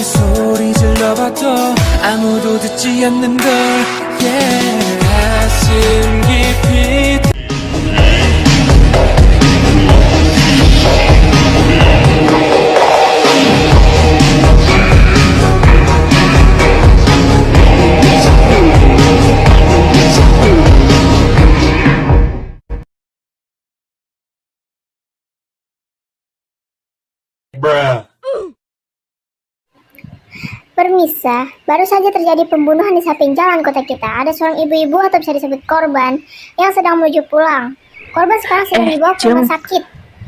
소리 질러봐도 아무도 듣지 않는 걸 yeah. 가슴 깊이 Permisa, baru saja terjadi pembunuhan di samping jalan kota kita. Ada seorang ibu-ibu atau bisa disebut korban yang sedang menuju pulang. Korban sekarang sedang dibawa ke rumah sakit.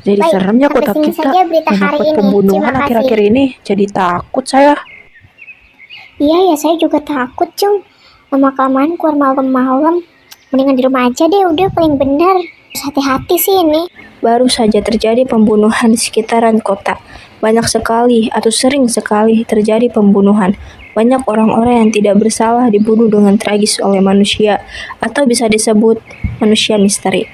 Jadi Baik, seremnya sampai kota sini kita. saja berita hari Mendapat ini. pembunuhan Terima kasih. akhir-akhir ini. Jadi takut saya. Iya ya, saya juga takut, Cung. Lama-kelamaan keluar malam-malam. Mendingan di rumah aja deh, udah paling benar. Harus hati-hati sih ini. Baru saja terjadi pembunuhan di sekitaran kota. Banyak sekali atau sering sekali terjadi pembunuhan. Banyak orang-orang yang tidak bersalah dibunuh dengan tragis oleh manusia, atau bisa disebut manusia misteri.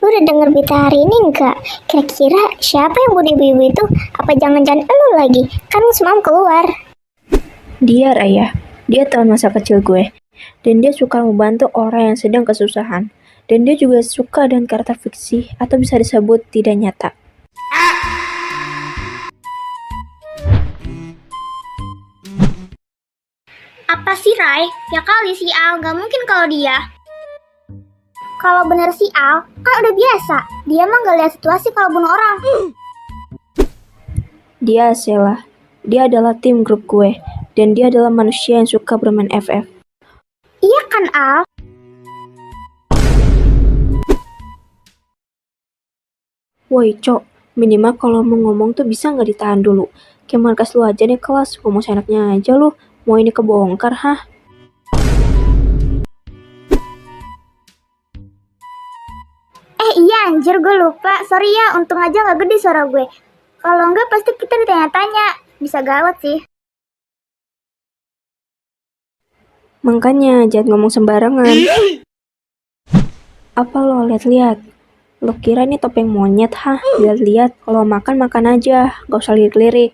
Lu udah denger berita hari ini enggak? Kira-kira siapa yang bunuh ibu-ibu itu? Apa jangan-jangan elu lagi? Kan lu semalam keluar. Dia Raya, dia teman masa kecil gue. Dan dia suka membantu orang yang sedang kesusahan. Dan dia juga suka dengan karakter fiksi atau bisa disebut tidak nyata. Apa sih, Rai? Ya kali si Al, gak mungkin kalau dia. Kalau bener si Al, kan udah biasa. Dia mah gak lihat situasi kalau bunuh orang. Dia Sheila. Dia adalah tim grup gue. Dan dia adalah manusia yang suka bermain FF. Iya kan, Al? Woi, Cok. Minimal kalau mau ngomong tuh bisa nggak ditahan dulu. Kayak markas lu aja nih kelas. Ngomong seenaknya aja lu. Mau ini kebongkar, hah? Iya anjir, gue lupa. Sorry ya, untung aja gak gede suara gue. Kalau enggak pasti kita ditanya-tanya. Bisa gawat sih. Makanya jangan ngomong sembarangan. Apa lo lihat-lihat? Lo kira ini topeng monyet, hah? Lihat-lihat. Kalau makan aja. Gak usah lirik-lirik.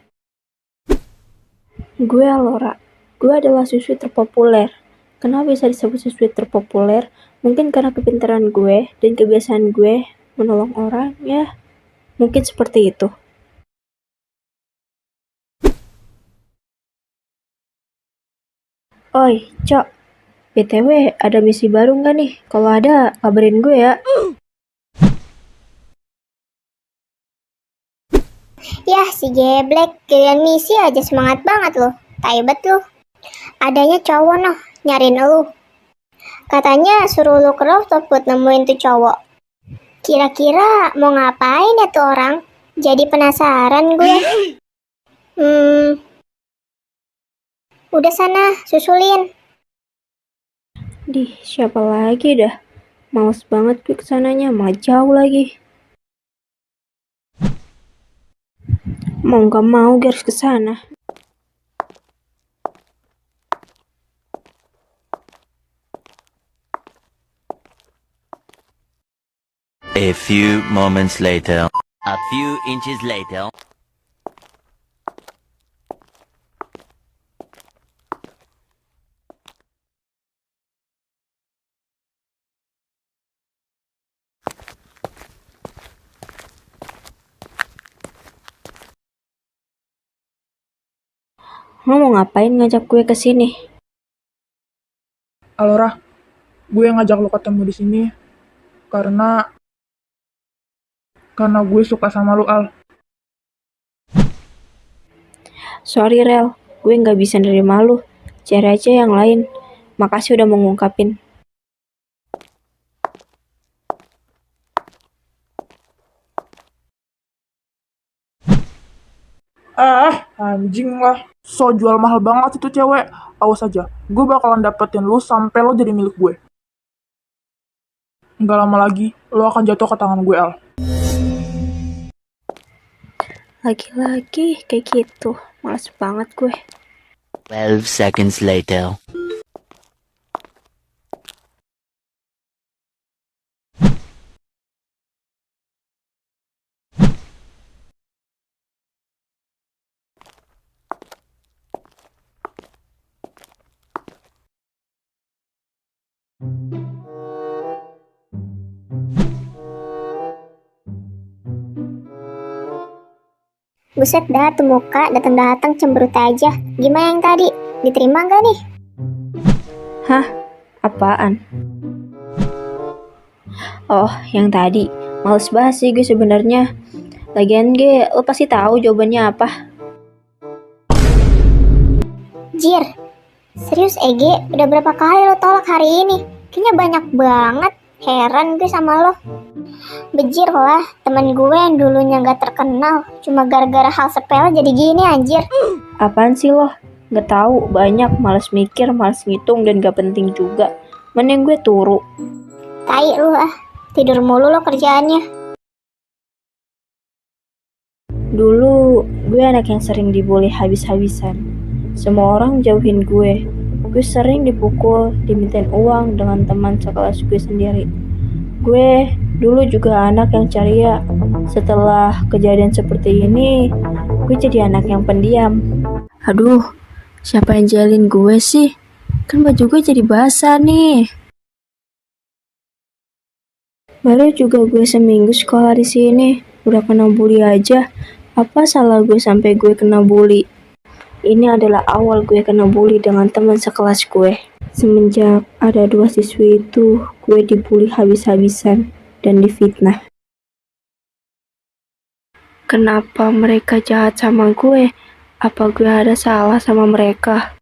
Gue Alora. Gue adalah siswi terpopuler. Kenapa bisa disebut siswi terpopuler? Mungkin karena kepintaran gue dan kebiasaan gue menolong orang, ya. Mungkin seperti itu. Oi, Cok. BTW, ada misi baru nggak nih? Kalau ada, kabarin gue ya. Yah, si Geblek, kalian misi aja semangat banget loh. Taibat lu. Adanya cowok noh, nyariin lu. Katanya suruh lu ke rooftop buat nemuin tuh cowok. Kira-kira mau ngapain ya tuh orang? Jadi penasaran gue. Udah sana, susulin. Siapa lagi dah? Males banget gue kesananya, malah jauh lagi. Mau gak mau gue harus kesana. A few moments later. A few inches later. Lo mau ngapain ngajak gue ke sini? Alora, gue ngajak lo ketemu di sini karena gue suka sama lo, Al. Sorry Rel, gue nggak bisa nerima lu. Cari aja yang lain. Makasih udah mau ngungkapin. Anjing lah. So jual mahal banget itu cewek. Awas aja, gue bakalan dapetin lu sampai lo jadi milik gue. Nggak lama lagi, lo akan jatuh ke tangan gue, Al. Lagi-lagi kayak gitu. Males banget gue. 12 seconds later. Buset dah tuh muka datang-datang cemberut aja. Gimana yang tadi? Diterima nggak nih? Hah? Apaan? Oh, yang tadi. Males banget sih gue sebenarnya. Lagian gue, lo pasti tahu jawabannya apa. Jir, serius Ege, udah berapa kali lo tolak hari ini? Kayaknya banyak banget. Heran gue sama lo. Bejir lah, temen gue yang dulunya gak terkenal, cuma gara-gara hal sepele jadi gini anjir. Apaan sih lo? Gak tahu, banyak, males mikir, males ngitung, dan gak penting juga. Mending gue turu. Tai lu ah, tidur mulu lo kerjaannya. Dulu, gue anak yang sering dibully habis-habisan. Semua orang jauhin gue. Gue sering dipukul, dimintain uang dengan teman sekelas gue sendiri. Gue dulu juga anak yang ceria. Setelah kejadian seperti ini, gue jadi anak yang pendiam. Aduh, siapa yang jalin gue sih? Kan baju gue jadi basah nih. Baru juga gue seminggu sekolah di sini, udah kena bully aja. Apa salah gue sampai gue kena bully? Ini adalah awal gue kena bully dengan teman sekelas gue. Semenjak ada 2 siswi itu, gue dibully habis-habisan dan difitnah. Kenapa mereka jahat sama gue? Apa gue ada salah sama mereka?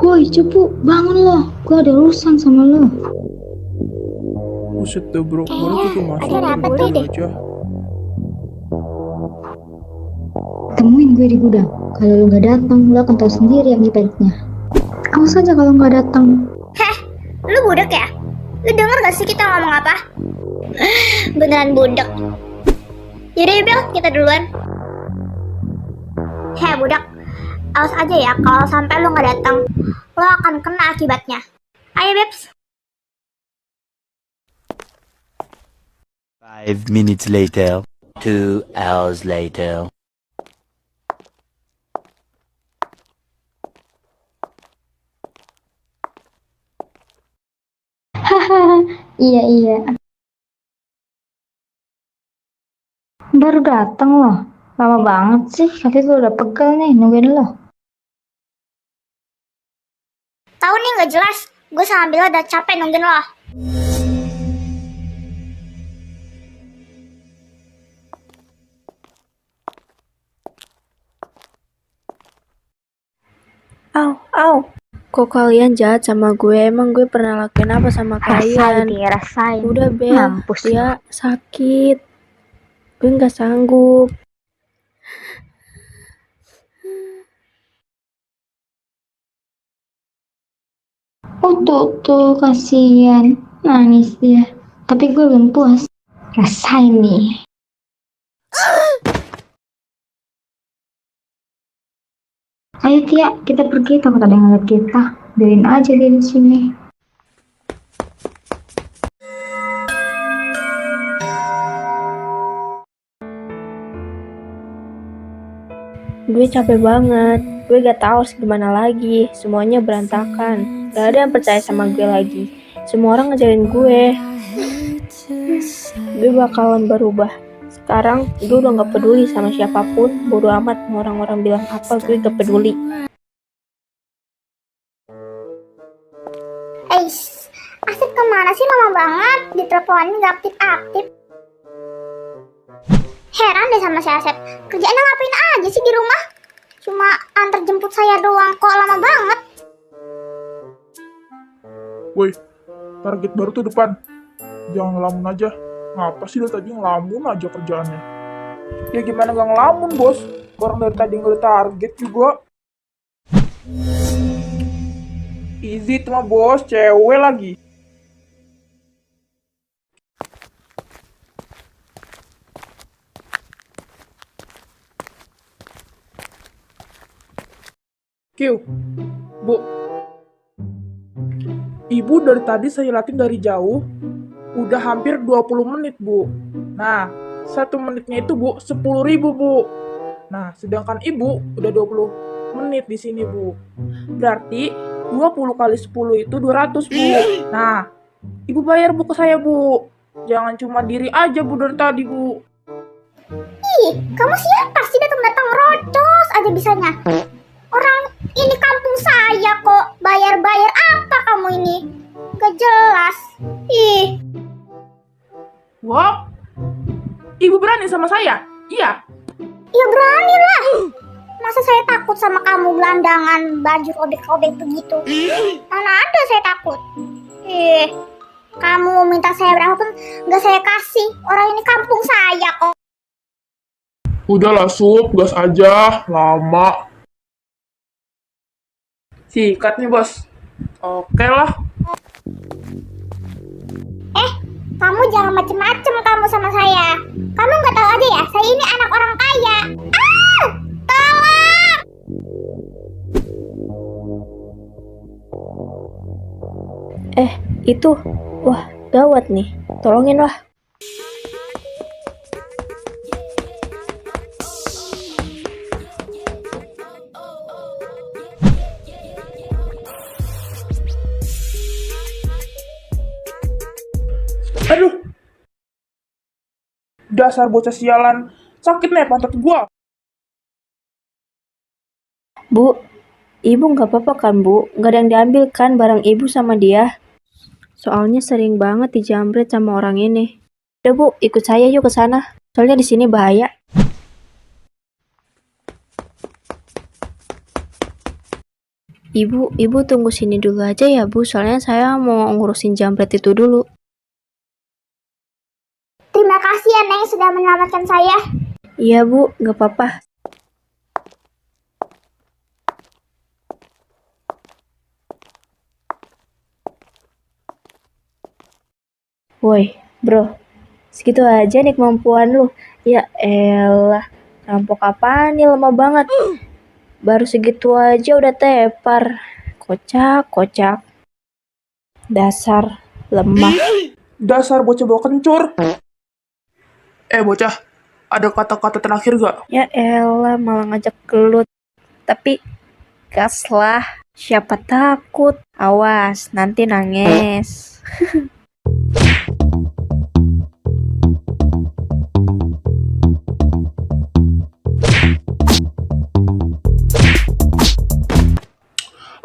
Woi cepu, bangun lo. Gue ada urusan sama lo. Buset dah bro, baru juga masuk. ada rapat Udah deh. aja. Temuin gue di gudang. Kalau lo gak datang, lo akan tahu sendiri akibatnya. Awas aja kalau gak datang. Lu budak ya? Lu denger gak sih kita ngomong apa? Beneran budak. Yaudah ya Bel, kita duluan. Heh budak, awas aja ya kalau sampai lu gak datang, lo akan kena akibatnya. Ayo Bebs. 5 minutes later. 2 hours later. Iya iya. Baru datang lo. Lama banget sih, kaki gue udah pegel nih nungguin lo. Tahu nih gak jelas, gue sama Bella udah capek nungguin lo. Au, au. Kok kalian jahat sama gue? Emang gue pernah lakuin apa sama kalian? Rasain. Udah Bel, Mampus lo. ya sakit. Gue gak sanggup. Oh tuh kasihan. Nangis dia. Tapi gue belum puas. Rasain nih. Ayo Tia, kita pergi, takut ada yang ngeliat kita. Biarin aja dia di sini. Gue capek banget. Gue gak tahu harus gimana lagi. Semuanya berantakan. Gak ada yang percaya sama gue lagi. Semua orang ngejarin gue. Gue bakalan berubah. Sekarang gue udah gak peduli sama siapapun. Bodo amat mau orang-orang bilang apa, gue gak peduli. Asep kemana sih lama banget? Diteleponin gak aktif-aktif. Heran deh sama si Asep. Kerjaannya ngapain aja sih di rumah? Cuma antar jemput saya doang, kok lama banget. Woi, target baru tuh depan. jangan ngelamun aja. Ngapa sih dari tadi ngelamun aja kerjaannya? Ya gimana gak ngelamun, bos? Orang dari tadi ngeliat target juga. Easy itu mah bos, cewek lagi. Q, Bu. Ibu dari tadi saya liatin dari jauh, udah hampir 20 menit, Bu. Nah, 1 menitnya itu, Bu, 10.000, Bu. Nah, sedangkan Ibu udah 20 menit di sini, Bu. Berarti 20 kali 10 itu 200, Bu. Nah, Ibu bayar, Bu, ke saya, Bu. Jangan cuma diri aja, Bu, dari tadi, Bu. Ih, kamu siapa sih datang-datang rocos aja bisanya? Orang ini kampung saya kok. Bayar-bayar apa kamu ini? Gak jelas. Ih, Wah, Ibu berani sama saya? Iya. ya berani lah. Masa saya takut sama kamu gelandangan baju robek-robek begitu? Mana ada saya takut. Ih, kamu minta saya berapapun gak saya kasih. Orang ini kampung saya kok. Udahlah, Sup. Gas aja. Lama. Sikat nih, Bos. Oke lah. Kamu jangan macem-macem kamu sama saya. Kamu nggak tahu aja ya, saya ini anak orang kaya. Ah, tolong! Itu. Wah, gawat nih. Tolongin lah. Aduh. Dasar bocah sialan. Sakit nih pantat gua. Bu, ibu nggak apa-apa kan, Bu? Nggak ada yang diambil kan barang ibu sama dia? Soalnya sering banget dijamret sama orang ini. Udah, Bu, ikut saya yuk ke sana. Soalnya di sini bahaya. Ibu tunggu sini dulu aja ya, Bu. Soalnya saya mau ngurusin jamret itu dulu. Terima kasih ya Neng sudah menyelamatkan saya. Iya, Bu, nggak apa-apa. Woi, bro, segitu aja nih kemampuan lu. Ya elah, rampok apaan nih, lama banget. Baru segitu aja udah tepar. Kocak. Dasar lemah. Dasar bocah bawa kencur. Bocah. Ada kata-kata terakhir gak? Ya elah, malah ngajak gelut. Tapi gas lah. Siapa takut? Awas, nanti nangis.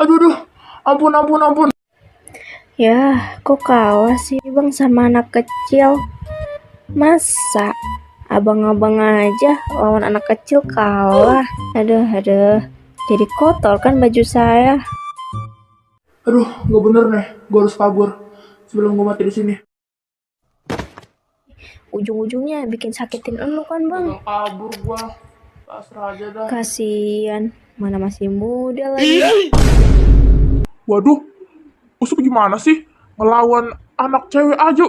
Aduh. Ampun. Ya, kok kalah sih bang sama anak kecil? Masa abang-abang aja lawan anak kecil kalah? Aduh. Jadi kotor kan baju saya. Aduh, gak bener nih. Gue harus kabur sebelum gue mati di sini. Ujung-ujungnya bikin sakitin elu kan bang? Gak kabur gue. Pasrah aja dah. Kasian, mana masih muda lagi. Waduh, Usup gimana sih? Ngelawan anak cewek aja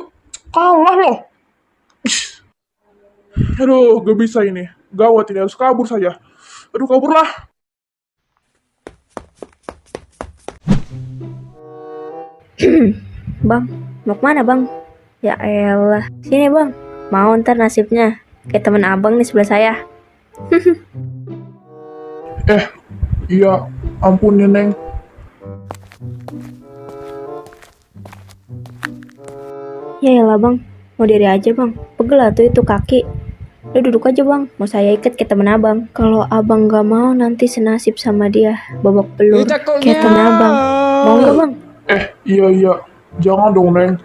kalah loh. Ish. Aduh, gak bisa ini. Gawat ini, harus kabur saja. Aduh, kaburlah. Bang, mau kemana bang? Ya elah, sini bang. Mau ntar nasibnya kayak temen abang nih sebelah saya. Iya, ampun ya, Neng. Ya elah bang, mau diri aja bang. Pegel lah tuh itu kaki. Udah duduk aja bang, mau saya ikat kayak temen abang. Kalau abang gak mau nanti senasib sama dia, babak belur kayak temen abang. Mau gak bang? Iya. Jangan dong, Neng.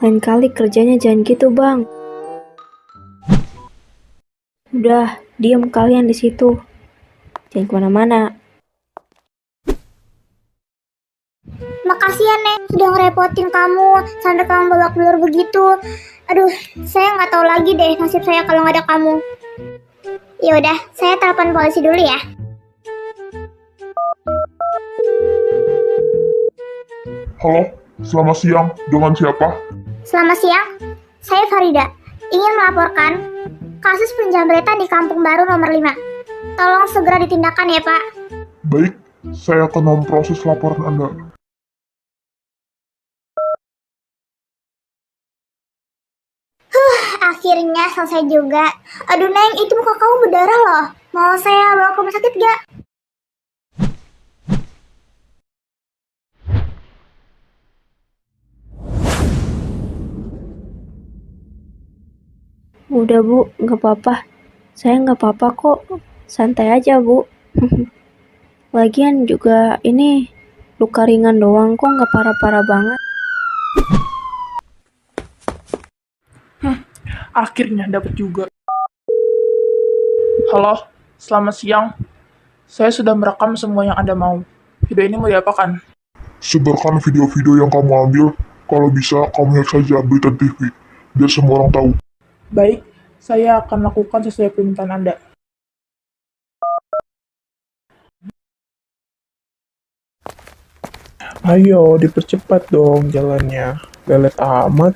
Lain kali kerjanya jangan gitu bang. Udah, diam kalian di situ. Jangan kemana-mana. Makasih ya, Neng, sudah ngerepotin kamu sampai kamu babak belur begitu. Aduh, saya nggak tahu lagi deh nasib saya kalau nggak ada kamu. Ya udah, saya telepon polisi dulu ya. Halo, selamat siang. Dengan siapa? Selamat siang, saya Farida. Ingin melaporkan kasus penjambretan di Kampung Baru nomor 5. Tolong segera ditindakan ya, Pak. Baik, saya akan memproses laporan Anda. Akhirnya selesai juga. Aduh, Neng, itu muka kamu berdarah loh. Mau saya bawa ke rumah sakit gak? Udah Bu, nggak apa-apa. Saya nggak apa-apa kok. Santai aja Bu. Lagian juga ini luka ringan doang kok, nggak parah-parah banget. Akhirnya dapat juga. Halo, selamat siang. Saya sudah merekam semua yang Anda mau. Video ini mau diapakan? Sebarkan video-video yang kamu ambil. Kalau bisa, kamu hack saja berita TV. Biar semua orang tahu. Baik, saya akan lakukan sesuai permintaan Anda. Ayo, dipercepat dong jalannya. Lelet amat.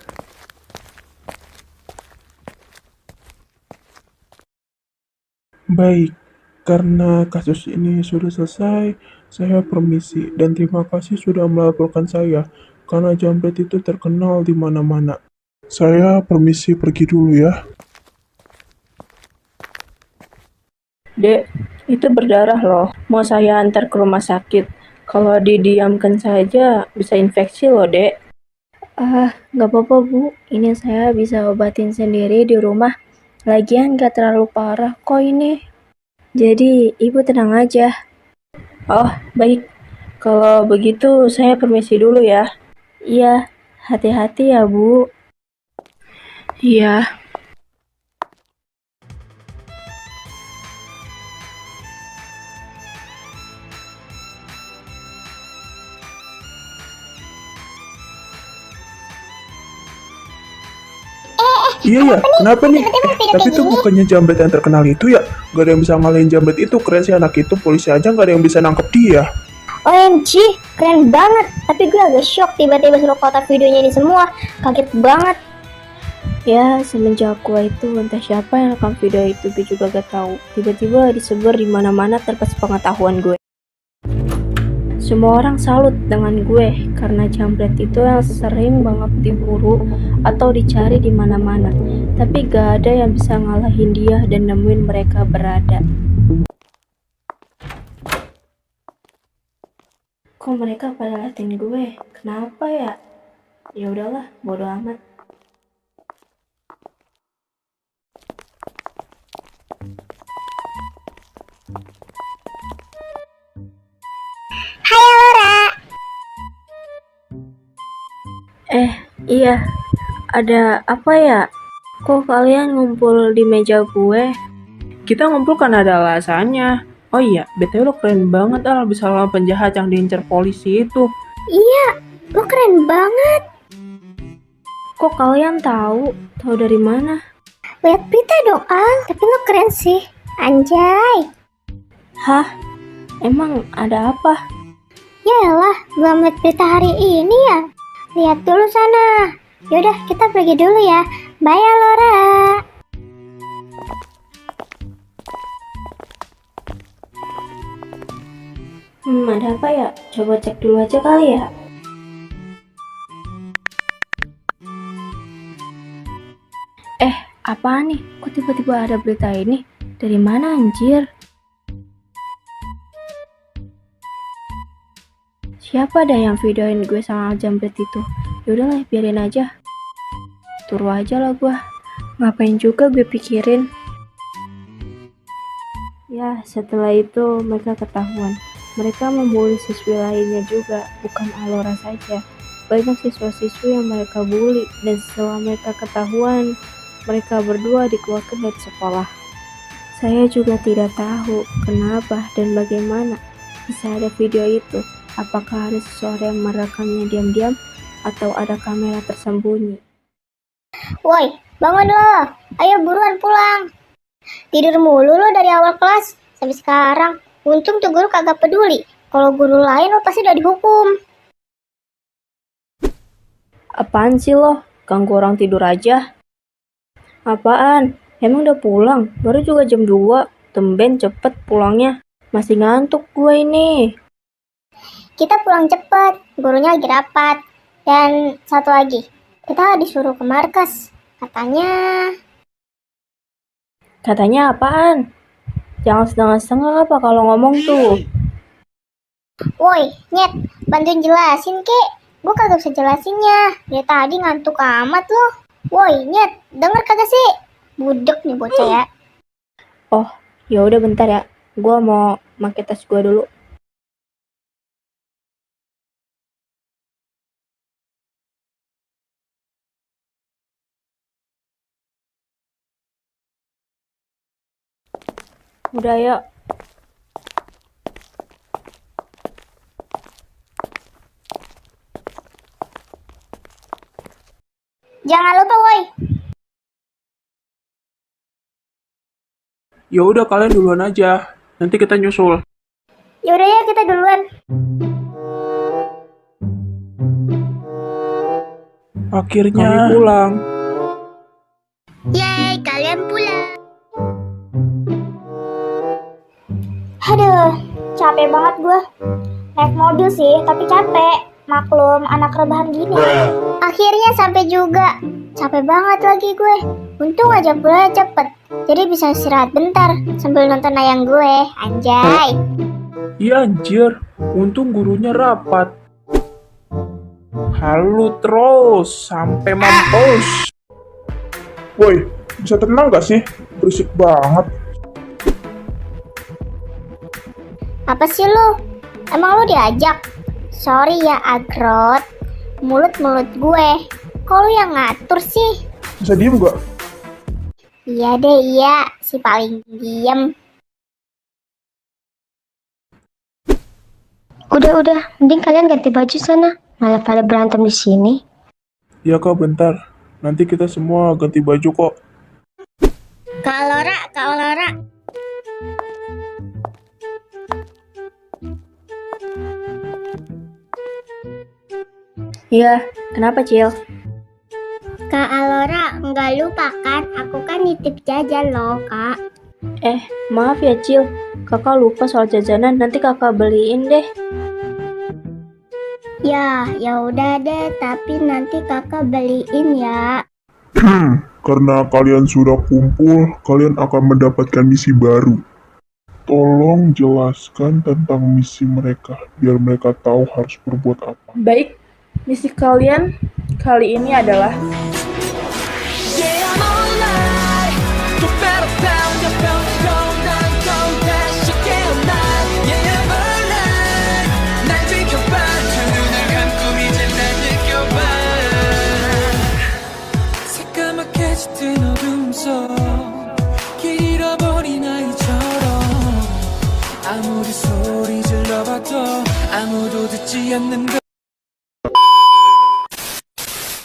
Baik, karena kasus ini sudah selesai, saya permisi dan terima kasih sudah melaporkan saya, karena jambret itu terkenal di mana-mana. Saya permisi pergi dulu ya. Dek, itu berdarah loh. Mau saya antar ke rumah sakit. Kalau didiamkan saja bisa infeksi loh, Dek. Nggak apa-apa Bu. Ini saya bisa obatin sendiri di rumah. Lagian nggak terlalu parah kok ini. Jadi Ibu tenang aja. Oh, baik. Kalau begitu saya permisi dulu ya. Iya, hati-hati ya Bu. Iya. Iya ya, kenapa nih? Tapi itu bukannya jambret yang terkenal itu ya? Gak ada yang bisa ngalahin jambret itu, keren sih anak itu, polisi aja gak ada yang bisa nangkep dia. OMG, keren banget. Tapi gue agak shock tiba-tiba suruh kotak videonya ini semua. Kaget banget. Ya, semenjak gua itu entah siapa yang rekam video itu, gue juga gak tahu. Tiba-tiba disebar di mana-mana tanpa sepengetahuan gue. Semua orang salut dengan gue karena jambret itu yang sering banget diburu atau dicari di mana-mana. Tapi gak ada yang bisa ngalahin dia dan nemuin mereka berada. Kok mereka pada liatin gue? Kenapa ya? Ya udahlah, bodo amat. Hai Laura. Iya, ada apa ya? Kok kalian ngumpul di meja gue? Kita ngumpul kan ada alasannya. Oh iya, BTW lo keren banget Al, bisa lawan penjahat yang diincar polisi itu. Iya, lo keren banget. Kok kalian tahu? Tahu dari mana? Lihat berita dong Al, tapi lo keren sih. Anjay. Hah? Emang ada apa? Yaelah, belum lihat berita hari ini ya. Lihat dulu sana. Yaudah, kita pergi dulu ya. Bye ya Laura. Ada apa ya? Coba cek dulu aja kali ya. Apaan nih? Kok tiba-tiba ada berita ini? Dari mana anjir? Siapa dah yang videoin gue sama jambret itu? Yaudahlah, biarin aja. Turu aja lah gue. Ngapain juga gue pikirin. Ya, setelah itu mereka ketahuan. Mereka membuli siswi lainnya juga, bukan Alora saja. Banyak siswa-siswi yang mereka bully, dan setelah mereka ketahuan, mereka berdua dikeluarkan dari sekolah. Saya juga tidak tahu kenapa dan bagaimana bisa ada video itu. Apakah ada seseorang yang merekamnya diam-diam atau ada kamera tersembunyi? Woi, bangun lo. Ayo buruan pulang. Tidur mulu lo dari awal kelas sampai sekarang. Untung tuh guru kagak peduli. Kalau guru lain lo pasti udah dihukum. Apaan sih lo? Ganggu orang tidur aja. Apaan? Emang udah pulang? Baru juga jam 2. Tumben cepet pulangnya. Masih ngantuk gue ini. Kita pulang cepet. Gurunya lagi rapat. Dan satu lagi. Kita disuruh ke markas. Katanya apaan? Jangan setengah-setengah apa kalau ngomong tuh. Woi, Nyet. Bantuin jelasin, kek. Gue kagak bisa jelasinnya. Dari tadi ngantuk amat loh. Woi, Nyet. Denger kagak sih? Budek nih bocah ya. Oh, ya udah bentar ya. Gua mau pakai tas gua dulu. Udah yuk. Jangan lupa, woi. Ya udah kalian duluan aja. Nanti kita nyusul. Yaudah ya, kita duluan. Akhirnya kami pulang. Yeay, kalian pulang. Aduh, capek banget gue. Naik mobil sih, tapi capek. Maklum, anak rebahan gini. Akhirnya sampai juga. Capek banget lagi gue. Untung aja pulangnya cepet. Jadi bisa istirahat bentar sambil nonton ayang gue. Anjay. Iya anjir, untung gurunya rapat. Halu terus sampai mampus. Woi, bisa tenang gak sih? Berisik banget. Apa sih lu? Emang lu diajak? Sorry ya Agrot. Mulut-mulut gue. Kok lu yang ngatur sih? Bisa diem gak? Iya deh, iya. Si paling diem. Udah, mending kalian ganti baju sana. Malah pada berantem di sini. Ya kak, bentar. Nanti kita semua ganti baju kok. Kak Laura. Iya, kenapa Cil? Kak Alora, nggak lupa kan? Aku kan nitip jajan loh, Kak. Maaf ya Cil. Kakak lupa soal jajanan, nanti kakak beliin deh. Ya udah deh, tapi nanti kakak beliin ya. Karena kalian sudah kumpul, kalian akan mendapatkan misi baru. Tolong jelaskan tentang misi mereka, biar mereka tahu harus berbuat apa. Baik, misi kalian kali ini adalah 새까맣게 짙은 어둠 속 길 잃어버린 아이처럼 아무리 소리 질러봐도 아무도 듣지 않는 걸